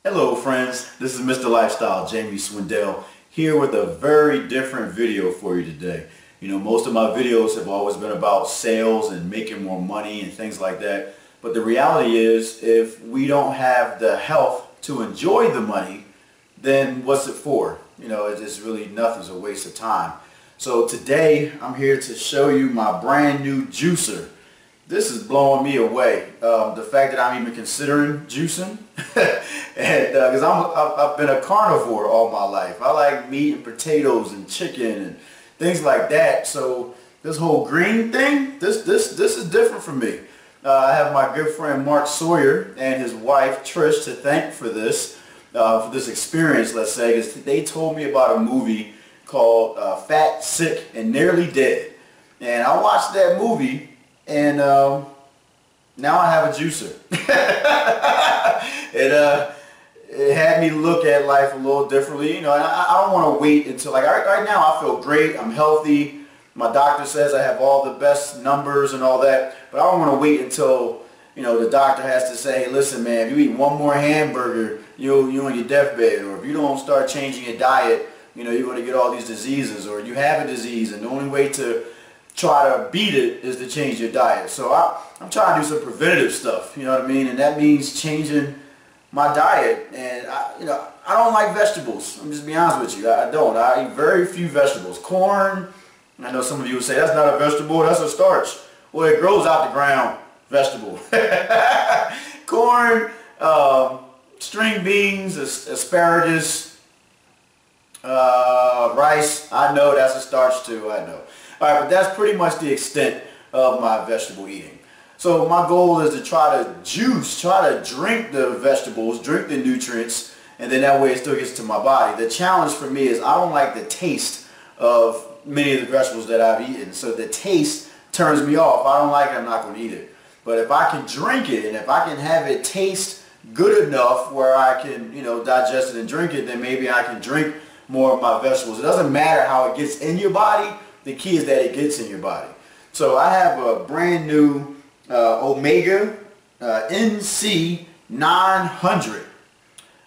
Hello friends, this is Mr. Lifestyle, Jaime Swindell, here with a very different video for you today. You know, most of my videos have always been about sales and making more money and things like that. But the reality is, if we don't have the health to enjoy the money, then what's it for? You know, it's just really nothing. It's a waste of time. So today, I'm here to show you my brand new juicer. This is blowing me away. The fact that I'm even considering juicing, and because I've been a carnivore all my life. I like meat and potatoes and chicken and things like that. So this whole green thing, this is different for me. I have my good friend Mark Sawyer and his wife Trish to thank for this experience. Let's say, because they told me about a movie called Fat, Sick, and Nearly Dead, and I watched that movie. And now I have a juicer. It had me look at life a little differently, you know. And I don't want to wait until, like, right now I feel great, I'm healthy, my doctor says I have all the best numbers and all that, but I don't want to wait until, you know, the doctor has to say, hey, listen man, if you eat one more hamburger, you're on your deathbed, or if you don't start changing your diet, you know, you're going to get all these diseases, or you have a disease, and the only way to try to beat it is to change your diet. So I'm trying to do some preventative stuff, you know what I mean? And that means changing my diet. And I don't like vegetables. I'm just being honest with you. I don't. I eat very few vegetables. Corn, I know some of you would say that's not a vegetable, that's a starch. Well, it grows out the ground. Vegetable. Corn, string beans, asparagus, rice. I know that's a starch too, I know. Alright, but that's pretty much the extent of my vegetable eating. So my goal is to try to drink the vegetables, drink the nutrients, and then that way it still gets to my body. The challenge for me is I don't like the taste of many of the vegetables that I've eaten. So the taste turns me off. If I don't like it, I'm not going to eat it. But if I can drink it, and if I can have it taste good enough where I can, you know, digest it and drink it, then maybe I can drink more of my vegetables. It doesn't matter how it gets in your body. The key is that it gets in your body. So I have a brand new Omega NC 900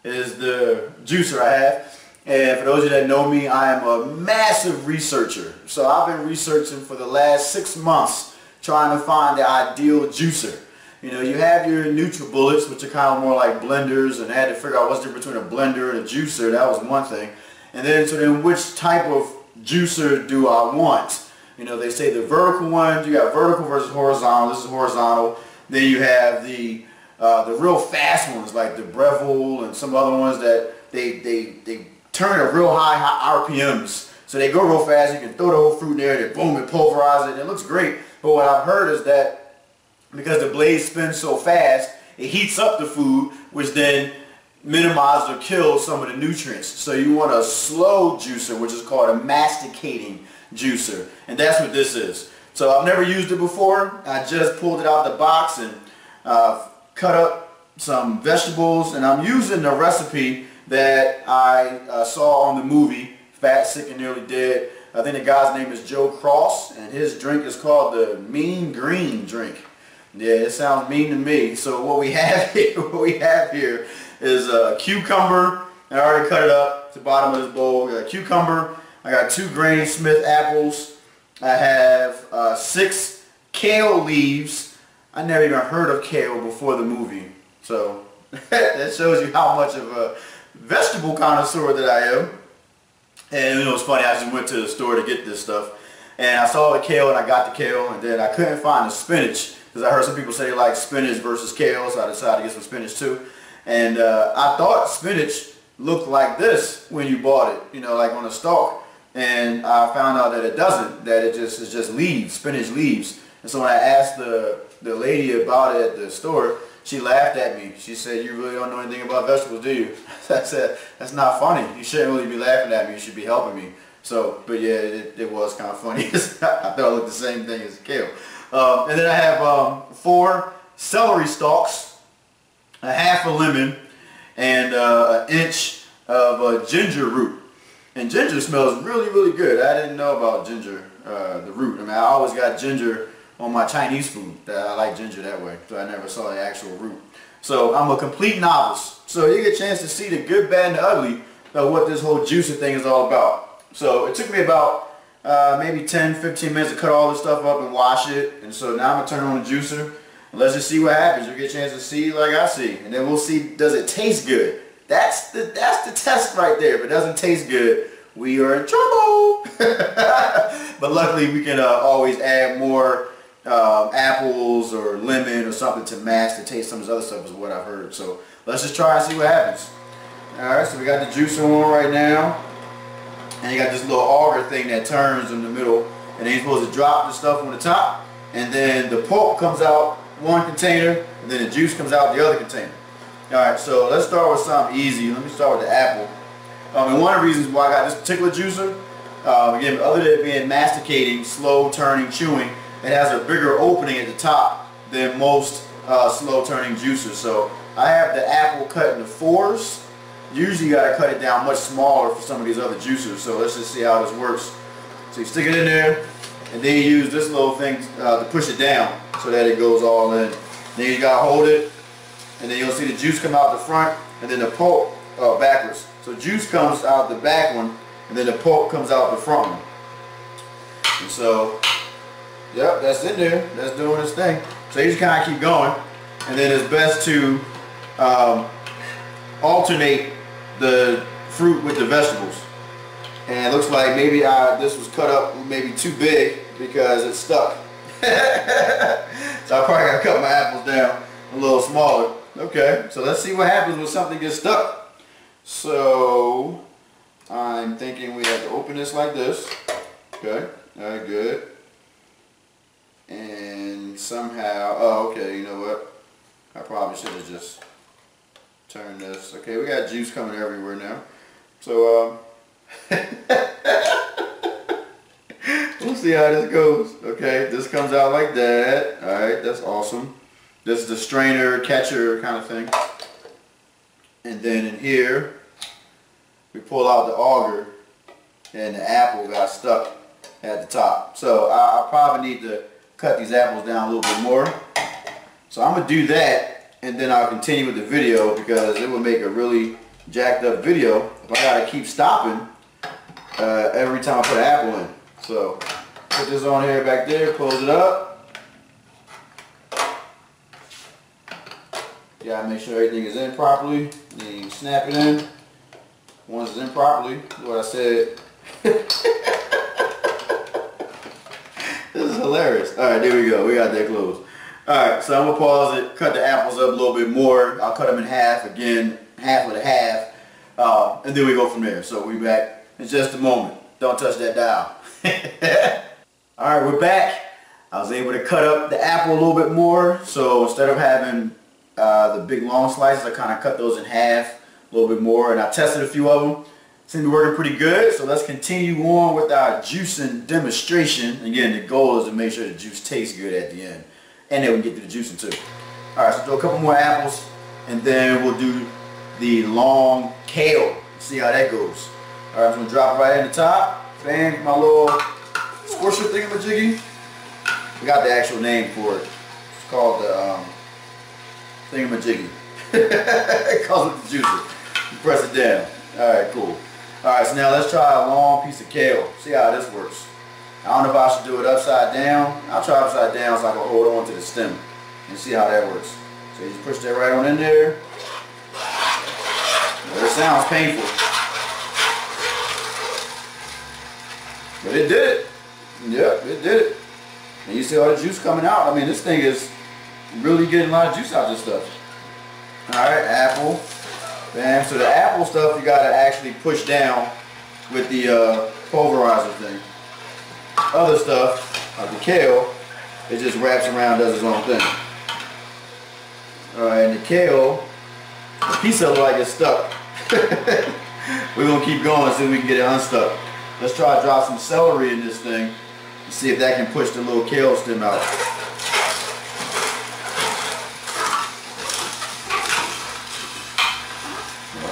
is the juicer I have. And for those of you that know me, I am a massive researcher. So I've been researching for the last 6 months trying to find the ideal juicer. You know, you have your NutriBullets, which are kind of more like blenders, and I had to figure out what's the difference between a blender and a juicer. That was one thing. And then which type of juicer do I want? You know, they say the vertical one, you got vertical versus horizontal. This is horizontal. Then you have the real fast ones like the Breville and some other ones that they turn at real high RPMs. So they go real fast, you can throw the whole fruit in there, and boom, it pulverizes it, and it looks great. But what I've heard is that because the blade spins so fast, it heats up the food, which then minimizes or kills some of the nutrients. So you want a slow juicer, which is called a masticating juicer, and that's what this is. So I've never used it before. I just pulled it out the box and cut up some vegetables, and I'm using the recipe that I saw on the movie Fat, Sick, and Nearly Dead. I think the guy's name is Joe Cross, and his drink is called the Mean Green drink. Yeah, it sounds mean to me. So what we have here, is a cucumber. I already cut it up to the bottom of this bowl. We got a cucumber. I got 2 Granny Smith apples. I have 6 kale leaves. I never even heard of kale before the movie. So that shows you how much of a vegetable connoisseur that I am. And you know, it's funny, I just went to the store to get this stuff. And I saw the kale and I got the kale, and then I couldn't find the spinach because I heard some people say they like spinach versus kale, so I decided to get some spinach too. And I thought spinach looked like this when you bought it, you know, like on a stalk. And I found out that it doesn't, that it's just leaves, spinach leaves. And so when I asked the lady about it at the store, she laughed at me. She said, you really don't know anything about vegetables, do you? I said, that's not funny. You shouldn't really be laughing at me. You should be helping me. So, but yeah, it was kind of funny. I thought it looked the same thing as kale. And then I have 4 celery stalks, a half a lemon, and an inch of ginger root. And ginger smells really, really good. I didn't know about ginger, the root. I mean, I always got ginger on my Chinese food. I like ginger that way, so I never saw the actual root. So I'm a complete novice. So you get a chance to see the good, bad, and the ugly of what this whole juicing thing is all about. So it took me about maybe 10-15 minutes to cut all this stuff up and wash it. And so now I'm going to turn on the juicer. And let's just see what happens. You'll get a chance to see like I see. And then we'll see, does it taste good? That's the test right there. If it doesn't taste good, we are in trouble. But luckily we can always add more apples or lemon or something to mask the taste. Some of this other stuff is what I've heard. So let's just try and see what happens. Alright, so we got the juicer on right now. And you got this little auger thing that turns in the middle. And then you're supposed to drop the stuff on the top. And then the pulp comes out one container. And then the juice comes out the other container. Alright, so let's start with something easy. Let me start with the apple. And one of the reasons why I got this particular juicer, again, other than it being masticating, slow turning, chewing, it has a bigger opening at the top than most slow turning juicers. So I have the apple cut into 4s. Usually you got to cut it down much smaller for some of these other juicers. So let's just see how this works. So you stick it in there, and then you use this little thing to push it down so that it goes all in. Then you got to hold it, and then you'll see the juice come out the front, and then the pulp backwards. So juice comes out the back one, and then the pulp comes out the front one. And so, yep, that's in there. That's doing its thing. So you just kind of keep going, and then it's best to alternate the fruit with the vegetables. And it looks like maybe this was cut up maybe too big because it's stuck. So I probably got to cut my apples down a little smaller. Okay, so let's see what happens when something gets stuck. So I'm thinking we have to open this like this. Okay, alright, good. And somehow, oh, okay, you know what? I probably should have just turned this. Okay, we got juice coming everywhere now. So we'll see how this goes. Okay, this comes out like that. Alright, that's awesome. This is the strainer, catcher kind of thing. And then in here, we pull out the auger, and the apple got stuck at the top. So I probably need to cut these apples down a little bit more. So I'm going to do that, and then I'll continue with the video because it will make a really jacked up video if I got to keep stopping every time I put an apple in. So put this on here back there, close it up. You gotta make sure everything is in properly. Then you snap it in. Once it's in properly, what I said. This is hilarious. Alright, there we go. We got that closed. Alright, so I'm gonna pause it, cut the apples up a little bit more. I'll cut them in half again, half with a half. And then we go from there. So we'll be back in just a moment. Don't touch that dial. Alright, we're back. I was able to cut up the apple a little bit more. So instead of having the big long slices, I kind of cut those in half a little bit more, and I tested a few of them. Seem to be working pretty good. So let's continue on with our juicing demonstration. Again, the goal is to make sure the juice tastes good at the end, and then we can get to the juicing too. Alright, so do a couple more apples, and then we'll do the long kale. See how that goes. Alright, I'm going to drop it right in the top. Bang, my little squisher thingamajiggy. We got the actual name for it. It's called the thingamajiggy. It calls it the juicer. You press it down. Alright, cool. Alright, so now let's try a long piece of kale. See how this works. I don't know if I should do it upside down. I'll try upside down so I can hold on to the stem and see how that works. So you just push that right on in there. Well, it sounds painful, but it did it. Yep, it did it. And you see all the juice coming out. I mean, this thing is really getting a lot of juice out of this stuff. Alright, apple. Bam. So the apple stuff you gotta actually push down with the pulverizer thing. Other stuff, like the kale, it just wraps around, does its own thing. Alright, and the kale, the piece of it like it's stuck. We're gonna keep going, see if we can get it unstuck. Let's try to drop some celery in this thing and see if that can push the little kale stem out.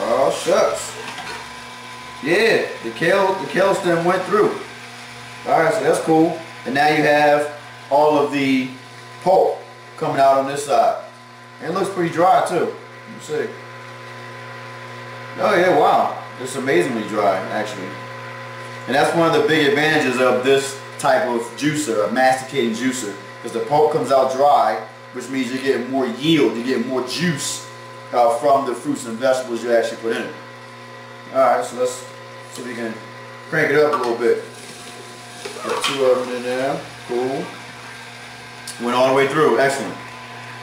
Oh shucks. Yeah, the kale stem went through. Alright, so that's cool. And now you have all of the pulp coming out on this side. And it looks pretty dry too. Let me see. Oh yeah, wow. It's amazingly dry, actually. And that's one of the big advantages of this type of juicer, a masticating juicer, because the pulp comes out dry, which means you're getting more yield, you're getting more juice from the fruits and vegetables you actually put in it. Alright, so let's see if we can crank it up a little bit. Got 2 of them in there. Cool. Went all the way through. Excellent.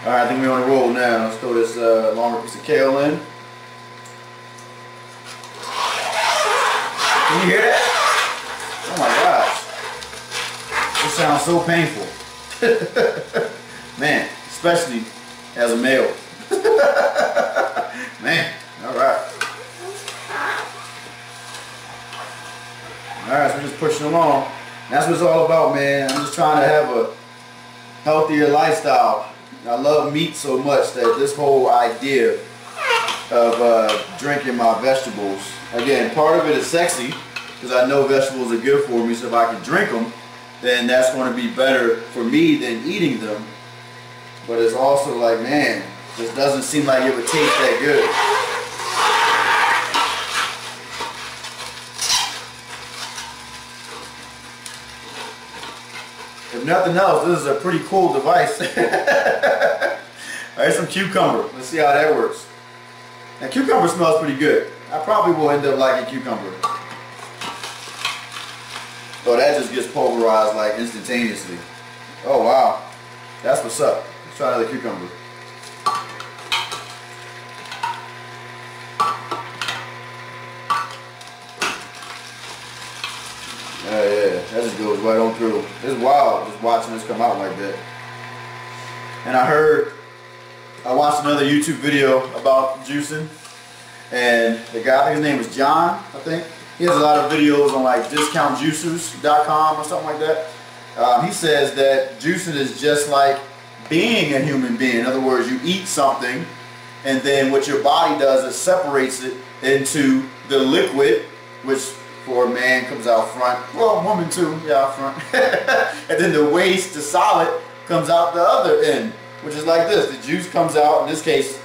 Alright, I think we're on a roll now. Let's throw this longer piece of kale in. Can you hear that? Oh my gosh. This sounds so painful. Man, especially as a male. Man, alright. Alright, so we're just pushing along. That's what it's all about, man. I'm just trying to have a healthier lifestyle. I love meat so much that this whole idea of drinking my vegetables, again, part of it is sexy because I know vegetables are good for me, so if I can drink them, then that's going to be better for me than eating them. But it's also like, man, this doesn't seem like it would taste that good. If nothing else, this is a pretty cool device. Here's some cucumber. Let's see how that works. Now, cucumber smells pretty good. I probably will end up liking cucumber. Oh, that just gets pulverized like instantaneously. Oh, wow. That's what's up. Let's try another cucumber. Yeah, that just goes right on through. It's wild just watching this come out like that. And I watched another YouTube video about juicing, and the guy, I think his name was John, I think. He has a lot of videos on like discountjuicers.com or something like that. He says that juicing is just like being a human being. In other words, you eat something, and then what your body does is separates it into the liquid, which for a man comes out front, well, a woman too, yeah, out front. And then the waste, the solid, comes out the other end, which is like this. The juice comes out, in this case,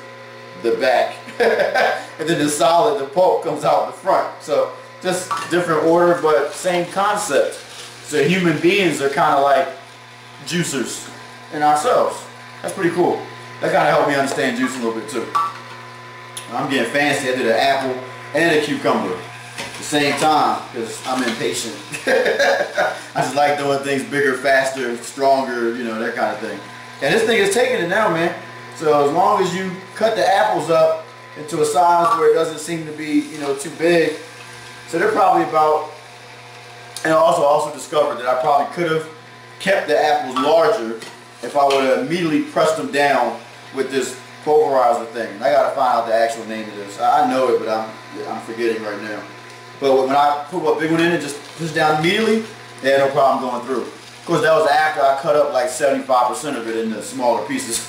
the back. And then the solid, the pulp, comes out the front. So just different order, but same concept. So human beings are kind of like juicers in ourselves. That's pretty cool. That kind of helped me understand juicing a little bit too. I'm getting fancy. I did an apple and a cucumber at the same time because I'm impatient. I just like doing things bigger, faster, stronger, you know, that kind of thing. And this thing is taking it now, man. So as long as you cut the apples up into a size where it doesn't seem to be, you know, too big. So they're probably about, and I also discovered that I probably could have kept the apples larger if I would have immediately pressed them down with this pulverizer thing. I gotta find out the actual name of this. I know it, but I'm forgetting right now. But when I put a big one in and just push down immediately, they had no problem going through. Of course, that was after I cut up like 75% of it into smaller pieces.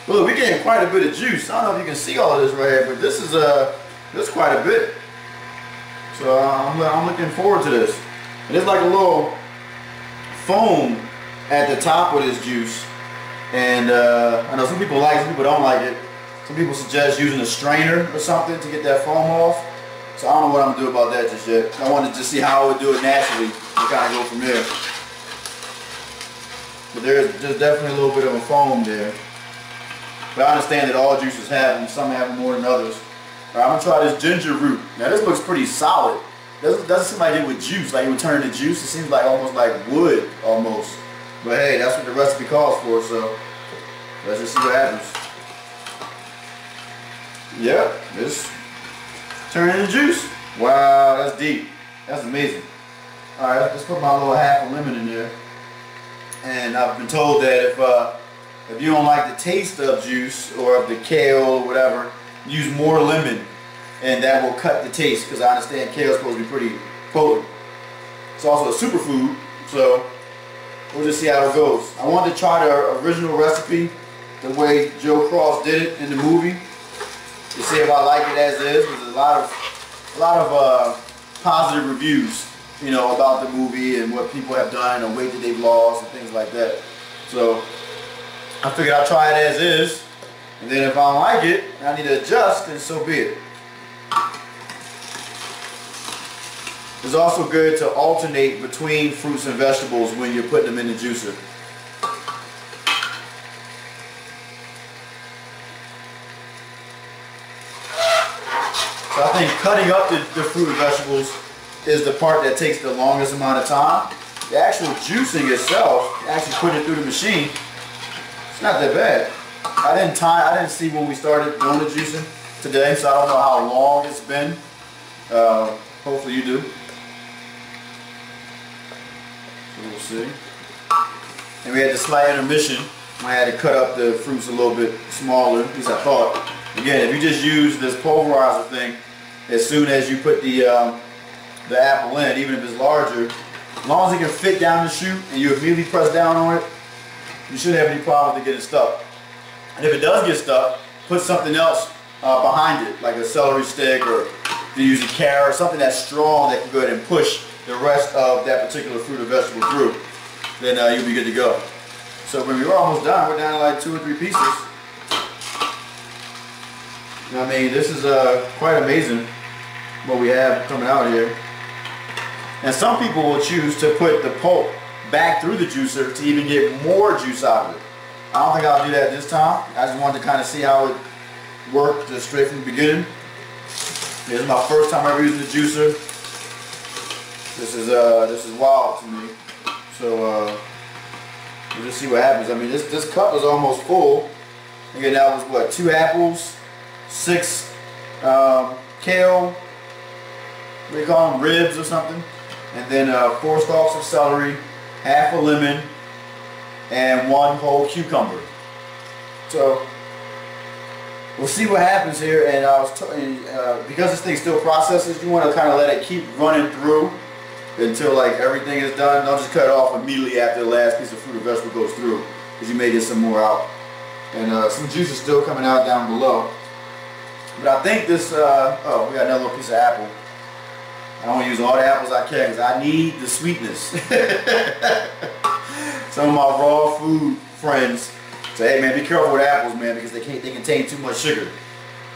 Well, we're getting quite a bit of juice. I don't know if you can see all of this right here, but this is quite a bit. So I'm looking forward to this. And it's like a little foam at the top of this juice. And I know some people like it, some people don't like it. Some people suggest using a strainer or something to get that foam off. So I don't know what I'm going to do about that just yet. I wanted to see how I would do it naturally and kind of go from there. But there's definitely a little bit of a foam there. But I understand that all juices have them. Some have them more than others. All right, I'm going to try this ginger root. Now this looks pretty solid. Doesn't seem like it would juice, like it would turn into juice. It seems like almost like wood, almost. But hey, that's what the recipe calls for, so let's just see what happens. Yep, it's turning into juice. Wow, that's deep. That's amazing. Alright, let's put my little half a lemon in there. And I've been told that if you don't like the taste of juice or of the kale or whatever, use more lemon and that will cut the taste, because I understand kale is supposed to be pretty potent. It's also a superfood, so we'll just see how it goes. I wanted to try the original recipe the way Joe Cross did it in the movie to see if I like it as is. There's a lot of positive reviews, you know, about the movie and what people have done and the weight that they've lost and things like that. So I figured I'll try it as is, and then if I don't like it, and I need to adjust, then so be it. It's also good to alternate between fruits and vegetables when you're putting them in the juicer. So I think cutting up the fruit and vegetables is the part that takes the longest amount of time. The actual juicing itself, actually putting it through the machine, it's not that bad. I didn't see when we started doing the juicing today, so I don't know how long it's been. Hopefully you do. So we'll see. And we had the slight intermission. I had to cut up the fruits a little bit smaller, at least I thought. Again, if you just use this pulverizer thing, as soon as you put the apple in, even if it's larger, as long as it can fit down the chute and you immediately press down on it, you shouldn't have any problem with it getting stuck. And if it does get stuck, put something else behind it, like a celery stick, or if you use a carrot, something that's strong that can go ahead and push the rest of that particular fruit or vegetable through. Then you'll be good to go. So when we're almost done, we're down to like 2 or 3 pieces. I mean, this is quite amazing what we have coming out here. And some people will choose to put the pulp back through the juicer to even get more juice out of it. I don't think I'll do that this time. I just wanted to kind of see how it worked just straight from the beginning. This is my first time ever using the juicer. This is wild to me. So we'll just see what happens. I mean, this cup is almost full. Again, that was what, 2 apples, 6 kale, what do you call them, ribs or something, and then 4 stalks of celery, half a lemon, and 1 whole cucumber. So we'll see what happens here. And I was because this thing still processes, you want to kind of let it keep running through until like everything is done. Don't just cut it off immediately after the last piece of fruit or vegetable goes through, because you may get some more out. And some juice is still coming out down below. But I think this, oh, we got another little piece of apple. I want to use all the apples I can because I need the sweetness. Some of my raw food friends say, hey man, be careful with apples, man, because they contain too much sugar.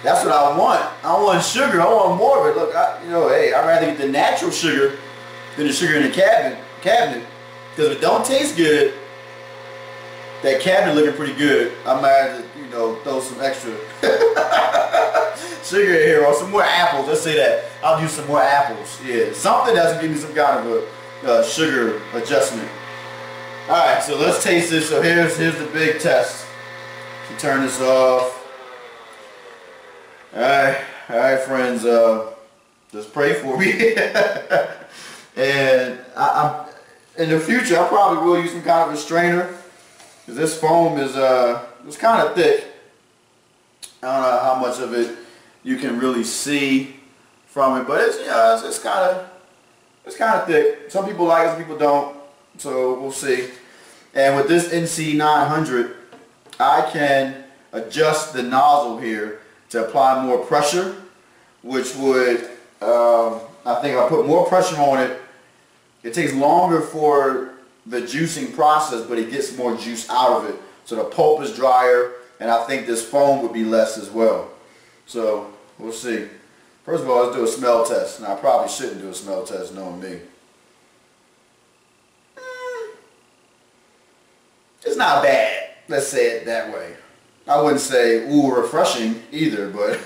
That's what I want. I want sugar. I want more of it. Look, hey, I'd rather get the natural sugar than the sugar in the cabinet. Because if it don't taste good, that cabinet looking pretty good, I might have to, throw some extra sugar in here, or some more apples. Let's say that. I'll use some more apples. Yeah, something that's gonna give me some kind of a sugar adjustment. All right, so let's taste this. So here's the big test. You turn this off. All right, friends. Just pray for me. And in the future, I probably will use some kind of a strainer, because this foam is it's kind of thick. I don't know how much of it you can really see from it, but it's kind of thick. Some people like it, some people don't. So we'll see. And with this NC 900, I can adjust the nozzle here to apply more pressure, which would, I think I'll put more pressure on it. It takes longer for the juicing process, but it gets more juice out of it. So the pulp is drier, and I think this foam would be less as well. So we'll see. First of all, let's do a smell test. Now I probably shouldn't do a smell test knowing me. It's not bad. Let's say it that way. I wouldn't say, ooh, refreshing either, but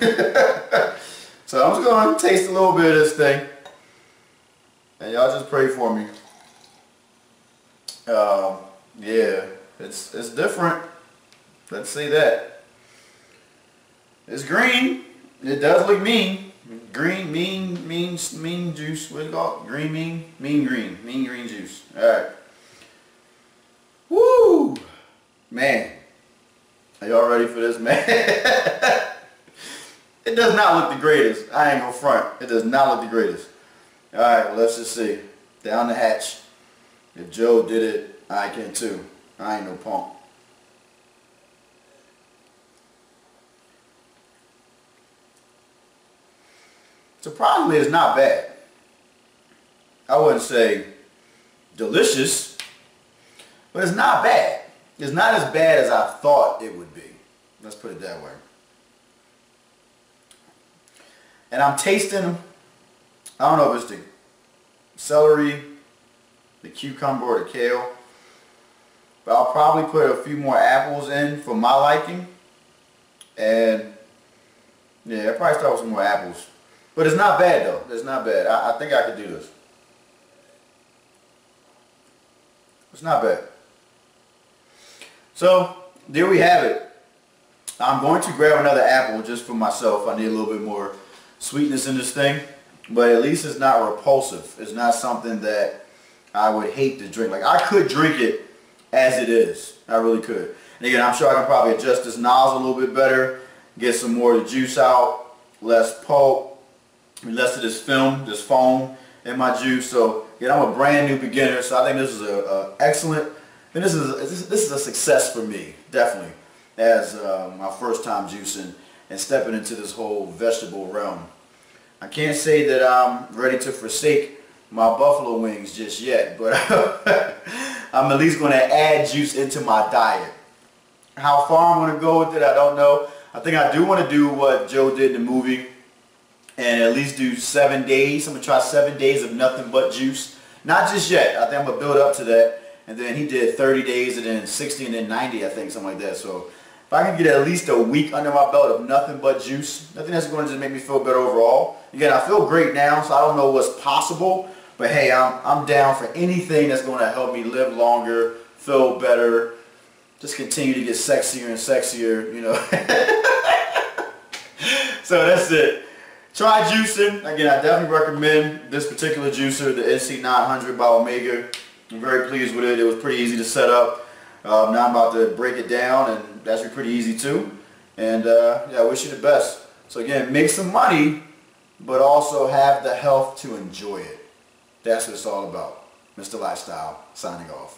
so I'm just going to taste a little bit of this thing. And y'all just pray for me. Yeah, it's different. Let's say that. It's green. It does look mean. Green, mean juice. What do you call it? Green, mean green juice. All right. Woo! Man. Are y'all ready for this, man? It does not look the greatest. I ain't gonna front. It does not look the greatest. Alright, well, let's just see. Down the hatch. If Joe did it, I can too. I ain't no punk. Surprisingly, it's not bad. I wouldn't say delicious, but it's not bad. It's not as bad as I thought it would be. Let's put it that way. And I'm tasting, I don't know if it's the celery, the cucumber, or the kale. But I'll probably put a few more apples in for my liking. And yeah, I'll probably start with some more apples. But it's not bad though. It's not bad. I think I could do this. It's not bad. So there we have it. I'm going to grab another apple just for myself. I need a little bit more sweetness in this thing. But at least it's not repulsive. It's not something that I would hate to drink. Like, I could drink it as it is. I really could. And again, I'm sure I can probably adjust this nozzle a little bit better, get some more of the juice out, less pulp, less of this film, this foam in my juice. So again, I'm a brand new beginner, so I think this is a excellent, and this is a success for me, definitely, as my first time juicing and stepping into this whole vegetable realm. I can't say that I'm ready to forsake my buffalo wings just yet, but I'm at least going to add juice into my diet. How far I'm going to go with it, I don't know. I think I do want to do what Joe did in the movie and at least do 7 days. I'm going to try 7 days of nothing but juice. Not just yet. I think I'm going to build up to that. And then he did 30 days and then 60 and then 90, I think, something like that. So if I can get at least a week under my belt of nothing but juice, I think that's going to just make me feel better overall. Again, I feel great now, so I don't know what's possible. But hey, I'm down for anything that's going to help me live longer, feel better, just continue to get sexier and sexier, you know. So that's it. Try juicing. Again, I definitely recommend this particular juicer, the NC900 by Omega. I'm very pleased with it. It was pretty easy to set up. Now I'm about to break it down, and that's pretty easy too. And yeah, I wish you the best. So again, make some money, but also have the health to enjoy it. That's what it's all about. Mr. Lifestyle, signing off.